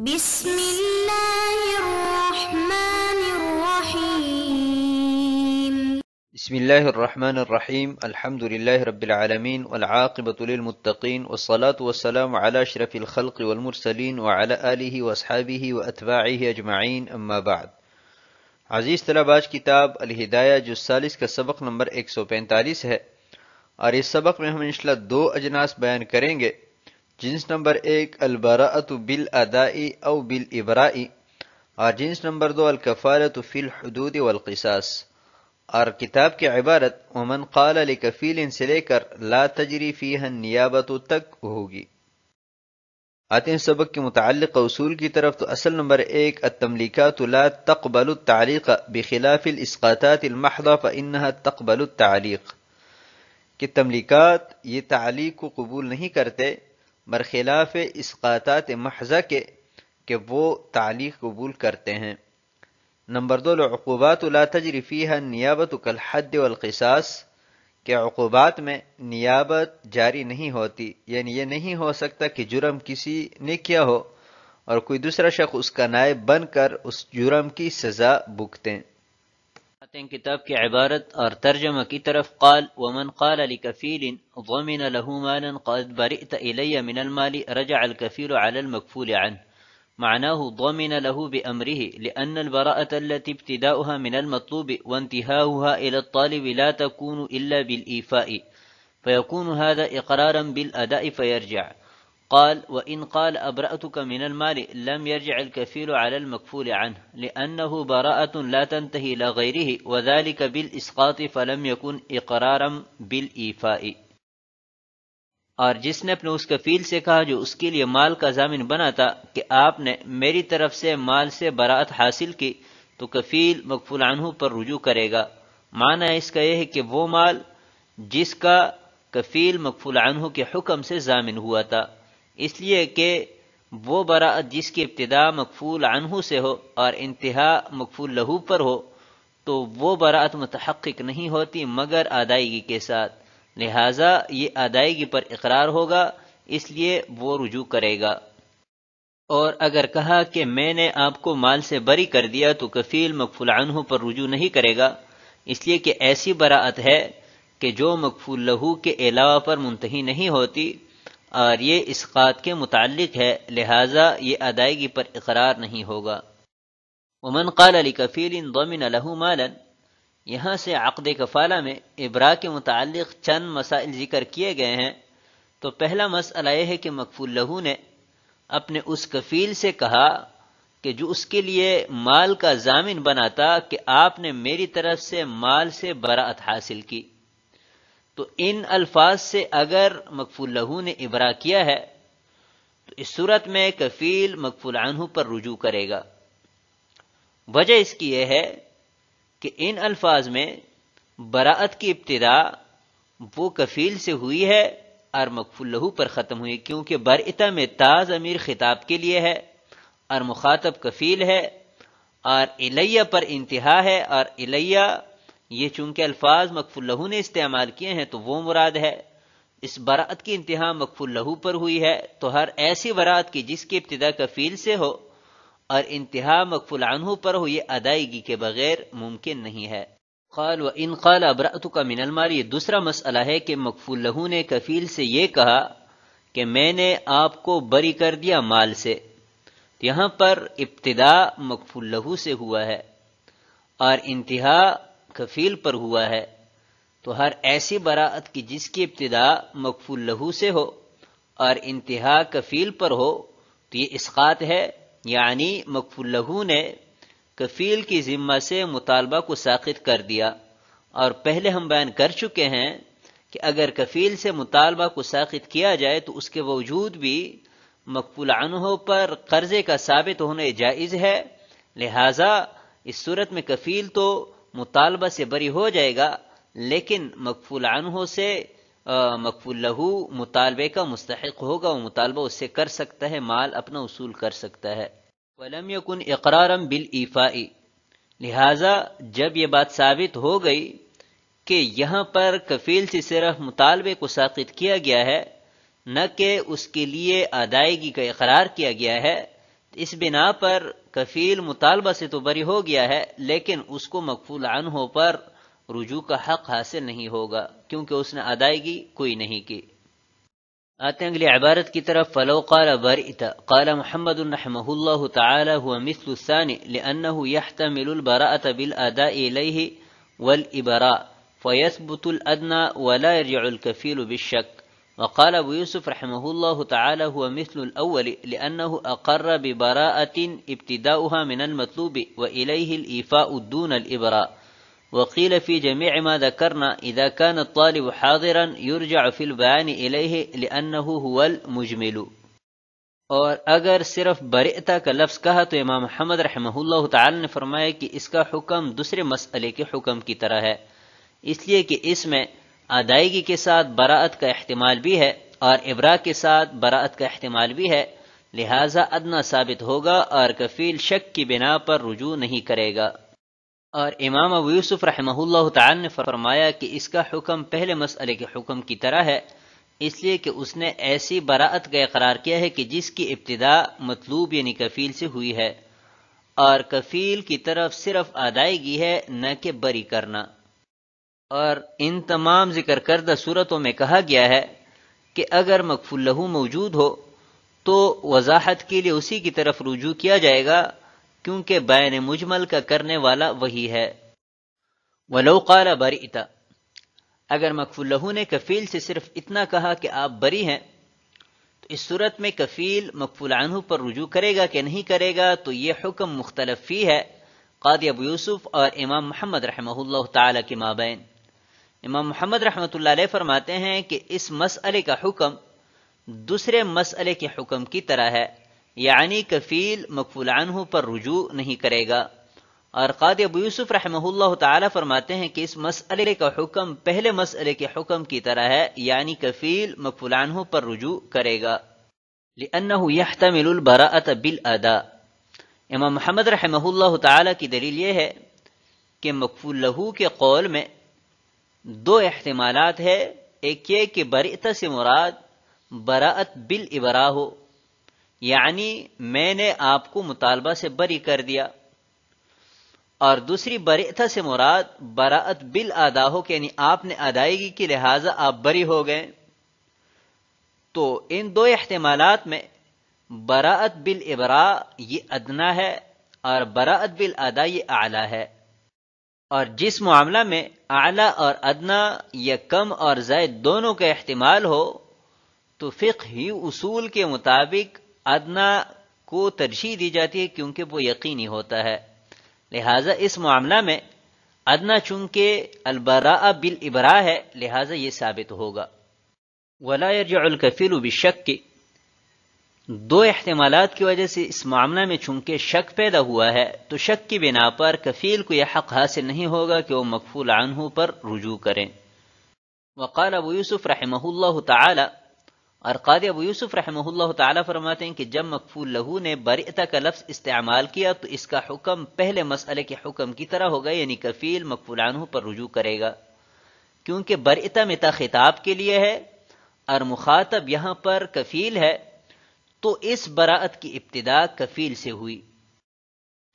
بسم الله الرحمن الرحيم. بسم الله الرحمن الرحيم. الحمد لله رب العالمين والعاقبة للمتقين والصلاة والسلام على أشرف الخلق والمرسلين وعلى آله وأصحابه وأتباعه أجمعين. أما بعد. عزیز طلبہ، آج کتاب الہدایہ جز 40 کا سبق نمبر 145 ہے، اور اس سبق میں ہم انشاءاللہ دو اجناس بیان کریں گے۔ جنس نمبر 1 البراءۃ بالاداء او بالابراء، اور جنس نمبر 2 الکفالۃ فی الحدود والقصاص۔ اور کتاب کی عبارت ومن قال لکفیل سے لے کر لا تجری فیہا النیابۃ تک ہوگی۔ آتے ہیں سبق کے متعلق اصول کی طرف۔ تو اصل نمبر 1 التملیکات لا تقبل التعلیق بخلاف الاسقاطات المحضہ فانہا تقبل التعلیق، کہ تملیکات یہ تعلیق کو قبول نہیں کرتے برخلاف اسقاطات محضہ کے، کہ وہ تعلیق قبول کرتے ہیں۔ نمبر 2 العقوبات لا تجری فیہا النیابۃ کالحد والقصاص، کہ عقوبات میں نیابت جاری نہیں ہوتی، یعنی یہ نہیں ہو سکتا کہ جرم کسی نے کیا ہو اور کوئی دوسرا شخص اس کا نائب بن کر اس جرم کی سزا بھگتیں۔ آتے ہیں کتاب کی عبارت اور ترجمہ کی طرف۔ قال ومن قال لكفيل ضمن له مالا قد برئت إلي من المال رجع الكفيل على المكفول عنه، معناه ضمن له بأمره، لأن البراءة التي ابتداؤها من المطلوب وانتهاؤها إلى الطالب لا تكون إلا بالإيفاء، فيكون هذا إقرارا بالأداء فيرجع۔ قال وإن قال أبرأتك من المال لم يرجع الكفيل على المكفول عنه، لأنه براءة لا تنتهي إلى غيره وذلك بالإسقاط فلم يكن إقرارا بالإيفاء۔ اور جس نے اپنے اس کفیل سے کہا جو اس کے لیے مال کا ضامن بنا تھا کہ آپ نے میری طرف سے مال سے براءت حاصل کی، تو کفیل مکفول عنہ پر رجوع کرے گا۔ معنی اس کا یہ ہے کہ وہ مال جس کا کفیل مکفول عنہ کے حکم سے ضامن ہوا تھا، اس لیے کہ وہ براءت جس کی ابتدا مکفول عنہ سے ہو اور انتہا مکفول لہو پر ہو، تو وہ براءت متحقق نہیں ہوتی مگر ادائیگی کے ساتھ، لہٰذا یہ ادائیگی پر اقرار ہوگا، اس لیے وہ رجوع کرے گا۔ اور اگر کہا کہ میں نے آپ کو مال سے بری کر دیا، تو کفیل مکفول عنہ پر رجوع نہیں کرے گا، اس لیے کہ ایسی براءت ہے کہ جو مکفول لہو کے علاوہ پر منتہی نہیں ہوتی، اور یہ اسقاط کے متعلق ہے، لہٰذا یہ ادائیگی پر اقرار نہیں ہوگا۔ ومن قال لکفیل ضمن له مالا، یہاں سے عقد کفالہ میں ابراء کے متعلق چند مسائل ذکر کیے گئے ہیں۔ تو پہلا مسئلہ یہ ہے کہ مکفول لہو نے اپنے اس کفیل سے کہا کہ جو اس کے لیے مال کا ضامن بنا تھا کہ آپ نے میری طرف سے مال سے براءت حاصل کی، تو ان الفاظ سے اگر مکفول لہو نے ابراء کیا ہے تو اس صورت میں کفیل مکفول عنہ پر رجوع کرے گا۔ وجہ اس کی یہ ہے کہ ان الفاظ میں براءت کی ابتدا وہ کفیل سے ہوئی ہے اور مکفول لہو پر ختم ہوئی، کیونکہ برئتہ میں تا ضمیر خطاب کے لیے ہے اور مخاطب کفیل ہے، اور الیہ پر انتہا ہے، اور الیہ یہ چونکہ الفاظ مکفول لہو نے استعمال کیے ہیں تو وہ مراد ہے۔ اس براءت کی انتہا مکفول لہو پر ہوئی ہے، تو ہر ایسی براءت کی جس کی ابتدا کفیل سے ہو اور انتہا مکفول عنہ پر ہو، یہ ادائیگی کے بغیر ممکن نہیں ہے۔ قال وَإِنْ قَالَ أَبْرَأْتُكَ مِنَ الْمَالِ، یہ دوسرا مسئلہ ہے کہ مکفول لہو نے کفیل سے یہ کہا کہ میں نے آپ کو بری کر دیا مال سے، تو یہاں پر ابتدا مکفول لہو سے ہوا ہے اور انتہا کفیل پر ہوا ہے، تو ہر ایسی براءت کی جس کی ابتدا مکفول لہو سے ہو اور انتہا کفیل پر ہو تو یہ اسقاط ہے، یعنی مکفول لہو نے کفیل کی ذمہ سے مطالبہ کو ساقط کر دیا۔ اور پہلے ہم بیان کر چکے ہیں کہ اگر کفیل سے مطالبہ کو ساقط کیا جائے تو اس کے باوجود بھی مکفول عنہ پر قرضے کا ثابت ہونا جائز ہے، لہٰذا اس صورت میں کفیل تو مطالبہ سے بری ہو جائے گا، لیکن مکفول عنہ سے مکفول لہو مطالبے کا مستحق ہوگا، وہ مطالبہ اس سے کر سکتا ہے، مال اپنا وصول کر سکتا ہے۔ وَلَمْ يَكُنْ إِقْرَارًا بِالْإِيفَاءِ، لہٰذا جب یہ بات ثابت ہو گئی کہ یہاں پر کفیل سے صرف مطالبے کو ساقط کیا گیا ہے، نہ کہ اس کے لیے ادائیگی کا اقرار کیا گیا ہے، اس بنا پر کفیل مطالبہ سے تو بری ہو گیا ہے، لیکن اس کو مکفول عنہ پر رجوع کا حق حاصل نہیں ہوگا کیونکہ اس نے ادائیگی کوئی نہیں کی۔ آتے ہیں اگلی عبارت کی طرف، فلو قال برئت قال محمد رحمہ اللہ تعالی هو مثل الثاني لأنه يحتمل البراءة بالأداء إليه والإبراء فيثبت الأدنى ولا يرجع الكفيل بالشك. وقال أبو يوسف رحمه الله تعالى هو مثل الأول لأنه أقر ببراءة ابتداؤها من المطلوب وإليه الإيفاء دون الإبراء. وقيل في جميع ما ذكرنا إذا كان الطالب حاضرا يرجع في البيان إليه لأنه هو المجمل. اور اگر صرف برئتا کا لفظ کہا تو امام محمد رحمہ اللہ تعالی نے فرمایا کہ اس کا حکم دوسرے مسئلے کے حکم کی طرح ہے، اس لیے کہ اس میں ادائیگی کے ساتھ براءت کا احتمال بھی ہے اور ابراء کے ساتھ براءت کا احتمال بھی ہے، لہذا ادنا ثابت ہوگا اور کفیل شک کی بنا پر رجوع نہیں کرے گا۔ اور امام ابو یوسف رحمہ اللہ تعالی نے فرمایا کہ اس کا حکم پہلے مسئلے کے حکم کی طرح ہے، اس لیے کہ اس نے ایسی براءت کا اقرار کیا ہے کہ جس کی ابتدا مطلوب یعنی کفیل سے ہوئی ہے، اور کفیل کی طرف صرف ادائیگی ہے نہ کہ بری کرنا۔ اور ان تمام ذکر کردہ صورتوں میں کہا گیا ہے کہ اگر مکفول لہو موجود ہو تو وضاحت کے لیے اسی کی طرف رجوع کیا جائے گا کیونکہ بیان مجمل کا کرنے والا وہی ہے۔ ولو قال برئت، اگر مکفول لہو نے کفیل سے صرف اتنا کہا کہ آپ بری ہیں تو اس صورت میں کفیل مکفول عنہ پر رجوع کرے گا کہ نہیں کرے گا تو یہ حکم مختلف فی ہے قاضی ابو یوسف اور امام محمد رحمہ اللہ تعالی کے مابین۔ امام محمد رحمۃ اللہ علیہ فرماتے ہیں کہ اس مسئلے کا حکم دوسرے مسئلے کے حکم کی طرح ہے، یعنی کفیل مکفول عنہ پر رجوع نہیں کرے گا، اور قاضی ابو یوسف رحمہ اللہ تعالی فرماتے ہیں کہ اس مسئلے کا حکم پہلے مسئلے کے حکم کی طرح ہے، یعنی کفیل مکفول عنہ پر رجوع کرے گا، لأنه يحتمل البراءة بالأداء۔ امام محمد رحمہ اللہ تعالی کی دلیل یہ ہے کہ مکفول لہو کے قول میں دو احتمالات ہے، ایک یہ کہ برئت سے مراد براءت بالابراء ہو، یعنی میں نے آپ کو مطالبہ سے بری کر دیا، اور دوسری برئت سے مراد براءت بالادا ہو کہ یعنی آپ نے ادائیگی کی لہذا آپ بری ہو گئے۔ تو ان دو احتمالات میں براءت بالابراء یہ ادنا ہے اور براءت بالادا یہ اعلی ہے، اور جس معاملہ میں اعلی اور ادنا یا کم اور زائد دونوں کا احتمال ہو تو فقہی اصول کے مطابق ادنا کو ترجیح دی جاتی ہے کیونکہ وہ یقینی ہوتا ہے، لہٰذا اس معاملہ میں ادنا چونکہ البراء بالابراء ہے لہٰذا یہ ثابت ہوگا۔ ولا يرجع الكفيل بالشك، دو احتمالات کی وجہ سے اس معاملہ میں چونکہ شک پیدا ہوا ہے تو شک کی بنا پر کفیل کو یہ حق حاصل نہیں ہوگا کہ وہ مکفول عنہ پر رجوع کریں۔ وقال ابو یوسف رحمہ اللہ تعالی، اور قاضی ابو یوسف رحمہ اللہ تعالی فرماتے ہیں کہ جب مکفول لہو نے برئت کا لفظ استعمال کیا تو اس کا حکم پہلے مسئلے کے حکم کی طرح ہوگا، یعنی کفیل مکفول عنہ پر رجوع کرے گا، کیونکہ برئت میں تا خطاب کے لیے ہے اور مخاطب یہاں پر کفیل ہے، تو اس براءت کی ابتدا کفیل سے ہوئی،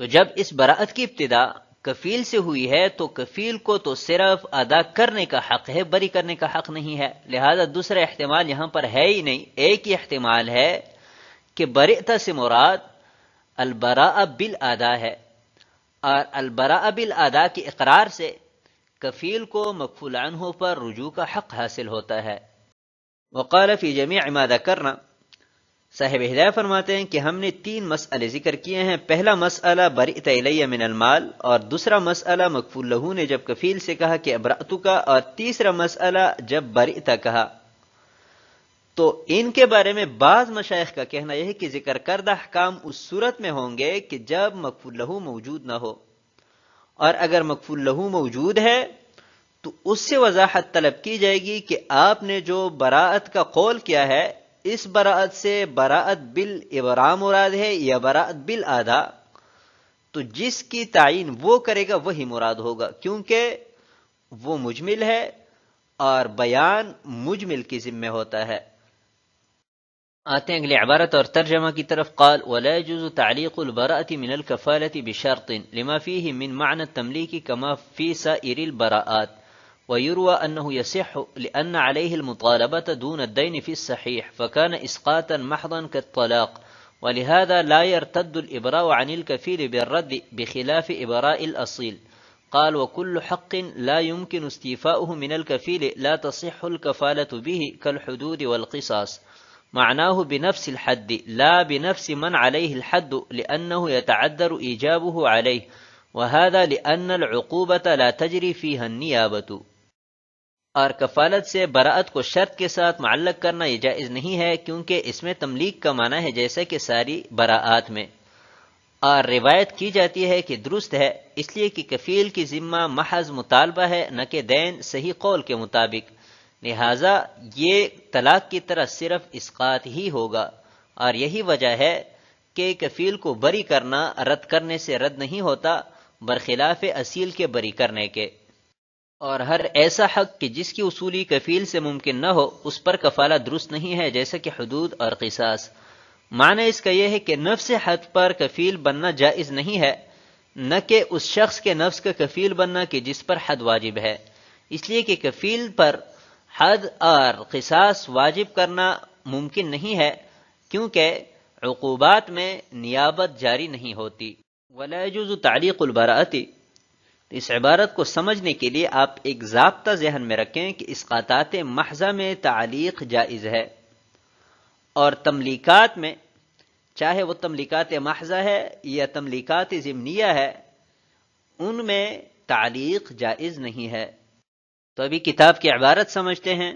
تو جب اس براءت کی ابتدا کفیل سے ہوئی ہے تو کفیل کو تو صرف ادا کرنے کا حق ہے، بری کرنے کا حق نہیں ہے، لہذا دوسرا احتمال یہاں پر ہے ہی نہیں، ایک ہی احتمال ہے کہ برئت سے مراد البراء بالادا ہے، اور البراء بالادا کے اقرار سے کفیل کو مکفول عنہ پر رجوع کا حق حاصل ہوتا ہے۔ وقال فی جمیع ما ذکرنا، صاحب ہدایہ فرماتے ہیں کہ ہم نے تین مسئلے ذکر کیے ہیں، پہلا مسئلہ برئت الی من المال، اور دوسرا مسئلہ مکفول لہو نے جب کفیل سے کہا کہ ابرأتک، اور تیسرا مسئلہ جب برئت کہا۔ تو ان کے بارے میں بعض مشائخ کا کہنا یہ ہے کہ ذکر کردہ احکام اس صورت میں ہوں گے کہ جب مکفول لہو موجود نہ ہو، اور اگر مکفول لہو موجود ہے تو اس سے وضاحت طلب کی جائے گی کہ آپ نے جو براءت کا قول کیا ہے اس براءت سے براءت بالابراء مراد ہے یا براءت بالادا، تو جس کی تعین وہ کرے گا وہی مراد ہوگا، کیونکہ وہ مجمل ہے اور بیان مجمل کی ذمہ ہوتا ہے۔ آتے ہیں اگلی عبارت اور ترجمہ کی طرف. قال ولا يجوز تعليق البراءة من الكفالة بشرط لما فيه من معنى التمليك كما في سائر البراءات، ويروى أنه يصح لأن عليه المطالبة دون الدين في الصحيح فكان إسقاطا محضا كالطلاق، ولهذا لا يرتد الإبراء عن الكفيل بالرد بخلاف إبراء الأصيل. قال وكل حق لا يمكن استيفاؤه من الكفيل لا تصح الكفالة به كالحدود والقصاص، معناه بنفس الحد لا بنفس من عليه الحد لأنه يتعذر إيجابه عليه، وهذا لأن العقوبة لا تجري فيها النيابة. اور کفالت سے براعت کو شرط کے ساتھ معلق کرنا یہ جائز نہیں ہے، کیونکہ اس میں تملیک کا معنی ہے جیسا کہ ساری براعات میں. اور روایت کی جاتی ہے کہ درست ہے، اس لیے کہ کفیل کی ذمہ محض مطالبہ ہے نہ کہ دین، صحیح قول کے مطابق، لہذا یہ طلاق کی طرح صرف اسقاط ہی ہوگا. اور یہی وجہ ہے کہ کفیل کو بری کرنا رد کرنے سے رد نہیں ہوتا، برخلاف اصیل کے بری کرنے کے. اور ہر ایسا حق کہ جس کی اصولی کفیل سے ممکن نہ ہو اس پر کفالہ درست نہیں ہے، جیسا کہ حدود اور قصاص. معنی اس کا یہ ہے کہ نفس حد پر کفیل بننا جائز نہیں ہے، نہ کہ اس شخص کے نفس کا کفیل بننا کہ جس پر حد واجب ہے، اس لیے کہ کفیل پر حد اور قصاص واجب کرنا ممکن نہیں ہے، کیونکہ عقوبات میں نیابت جاری نہیں ہوتی. ولا يجوز تعلیق البراءۃ، اس عبارت کو سمجھنے کے لیے آپ ایک ضابطہ ذہن میں رکھیں کہ اسقاطات محضہ میں تعلیق جائز ہے، اور تملیکات میں، چاہے وہ تملیکات محضہ ہے یا تملیکات ضمنیہ ہے، ان میں تعلیق جائز نہیں ہے. تو ابھی کتاب کی عبارت سمجھتے ہیں.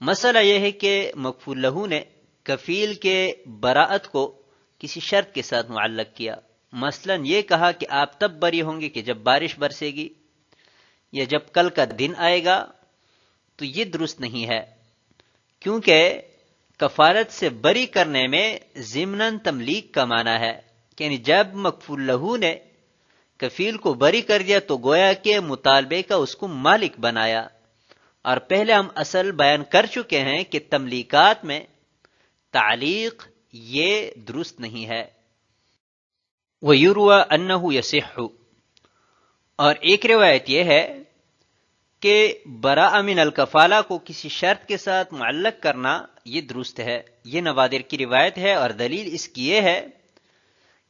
مسئلہ یہ ہے کہ مکفول لہو نے کفیل کے براعت کو کسی شرط کے ساتھ معلق کیا. مثلا یہ کہا کہ آپ تب بری ہوں گے کہ جب بارش برسے گی یا جب کل کا دن آئے گا. تو یہ درست نہیں ہے، کیونکہ کفارت سے بری کرنے میں ضمناً تملیک کا معنی ہے. یعنی جب مکفول لہو نے کفیل کو بری کر دیا تو گویا کہ مطالبے کا اس کو مالک بنایا. اور پہلے ہم اصل بیان کر چکے ہیں کہ تملیکات میں تعلیق یہ درست نہیں ہے. وَيُرْوَى أَنَّهُ يَصِحُّ، اور ایک روایت یہ ہے کہ براء من الکفالہ کو کسی شرط کے ساتھ معلق کرنا یہ درست ہے. یہ نوادر کی روایت ہے، اور دلیل اس کی یہ ہے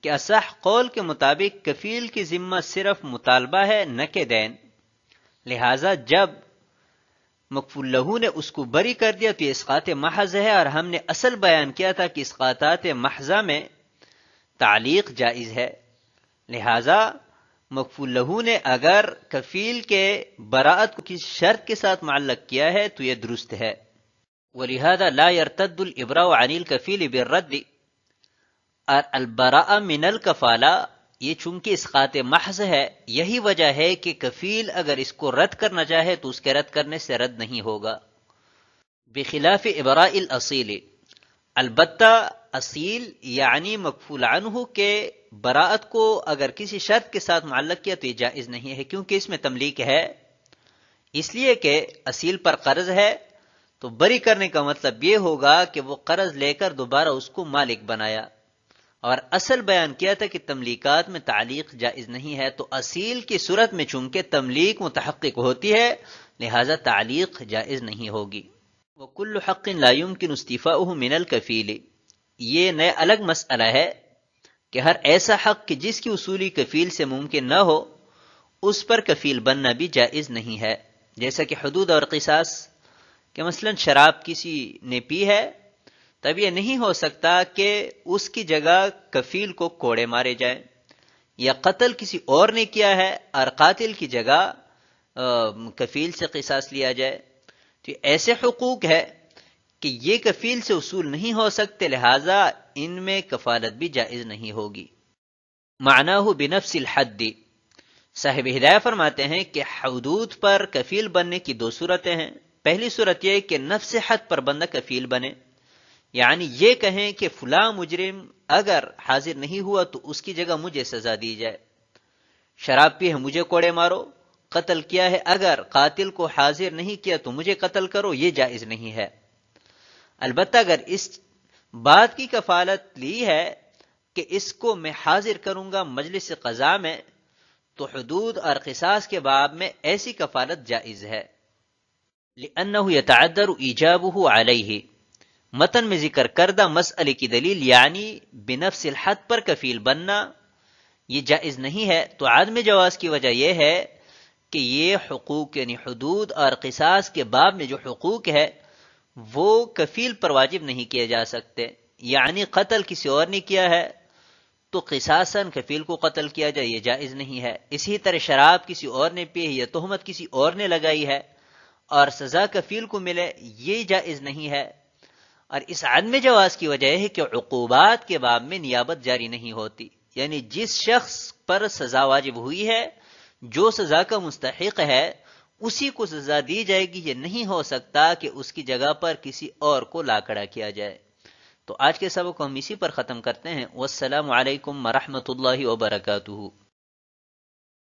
کہ اصح قول کے مطابق کفیل کی ذمہ صرف مطالبہ ہے نہ کہ دین. لہذا جب مکفول لہو نے اس کو بری کر دیا تو یہ اسقاط محض ہے، اور ہم نے اصل بیان کیا تھا کہ اسقاطات محضہ میں تعلیق جائز ہے. لہذا مکفول لہو نے اگر کفیل کے براعت کو کسی شرط کے ساتھ معلق کیا ہے تو یہ درست ہے. وَلِهَذَا لَا يَرْتَدُّ الْإِبْرَاءُ عَنِ الْكَفِيلِ بِالرَّدِّ، اور البراء من الکفالہ یہ چونکہ اسقاط محض ہے، یہی وجہ ہے کہ کفیل اگر اس کو رد کرنا چاہے تو اس کے رد کرنے سے رد نہیں ہوگا. بخلاف ابراء الاصیل، البتہ اصیل یعنی مکفول عنہ کے براعت کو اگر کسی شرط کے ساتھ معلق کیا تو یہ جائز نہیں ہے، کیونکہ اس میں تملیک ہے. اس لیے کہ اصیل پر قرض ہے تو بری کرنے کا مطلب یہ ہوگا کہ وہ قرض لے کر دوبارہ اس کو مالک بنایا. اور اصل بیان کیا تھا کہ تملیکات میں تعلیق جائز نہیں ہے، تو اصیل کی صورت میں چونکہ تملیک متحقق ہوتی ہے لہذا تعلیق جائز نہیں ہوگی. وَكُلُّ حَقٍ لَا يُمْكِنُ اسْتِفَاؤُهُ مِنَ الْكَفِيلِ، یہ نئے الگ مسئلہ ہے کہ ہر ایسا حق کہ جس کی اصولی کفیل سے ممکن نہ ہو اس پر کفیل بننا بھی جائز نہیں ہے. جیسا کہ حدود اور قصاص، کہ مثلا شراب کسی نے پی ہے تب یہ نہیں ہو سکتا کہ اس کی جگہ کفیل کو کوڑے مارے جائیں، یا قتل کسی اور نے کیا ہے اور قاتل کی جگہ کفیل سے قصاص لیا جائے. تو ایسے حقوق ہے کہ یہ کفیل سے اصول نہیں ہو سکتے، لہذا ان میں کفالت بھی جائز نہیں ہوگی. معناہ بنفس الحد، صاحب ہدایہ فرماتے ہیں کہ حدود پر کفیل بننے کی دو صورتیں ہیں. پہلی صورت یہ کہ نفس حد پر بندہ کفیل بنے، یعنی یہ کہیں کہ فلاں مجرم اگر حاضر نہیں ہوا تو اس کی جگہ مجھے سزا دی جائے. شراب پی ہے مجھے کوڑے مارو، قتل کیا ہے اگر قاتل کو حاضر نہیں کیا تو مجھے قتل کرو، یہ جائز نہیں ہے. البتہ اگر اس بات کی کفالت لی ہے کہ اس کو میں حاضر کروں گا مجلس قضا میں، تو حدود اور قصاص کے باب میں ایسی کفالت جائز ہے۔ لأنه يتعذر ایجابه علیہ، متن میں ذکر کردہ مسئلے کی دلیل یعنی بنفس الحد پر کفیل بننا یہ جائز نہیں ہے، تو عدم جواز کی وجہ یہ ہے کہ یہ حقوق یعنی حدود اور قصاص کے باب میں جو حقوق ہے وہ کفیل پر واجب نہیں کیے جا سکتے، یعنی قتل کسی اور نے کیا ہے تو قصاصاً کفیل کو قتل کیا جائے، یہ جائز نہیں ہے۔ اسی طرح شراب کسی اور نے پی ہے یا تہمت کسی اور نے لگائی ہے اور سزا کفیل کو ملے، یہ جائز نہیں ہے۔ اور اس عدم جواز کی وجہ ہے کہ عقوبات کے باب میں نیابت جاری نہیں ہوتی، یعنی جس شخص پر سزا واجب ہوئی ہے، جو سزا کا مستحق ہے، اسی کو سزا دی جائے گی، یہ نہیں ہو سکتا کہ اس کی جگہ پر کسی اور کو لا کھڑا کیا جائے۔ تو آج کے سبق کو ہم اسی پر ختم کرتے ہیں۔ والسلام علیکم ورحمۃ اللہ وبرکاتہ۔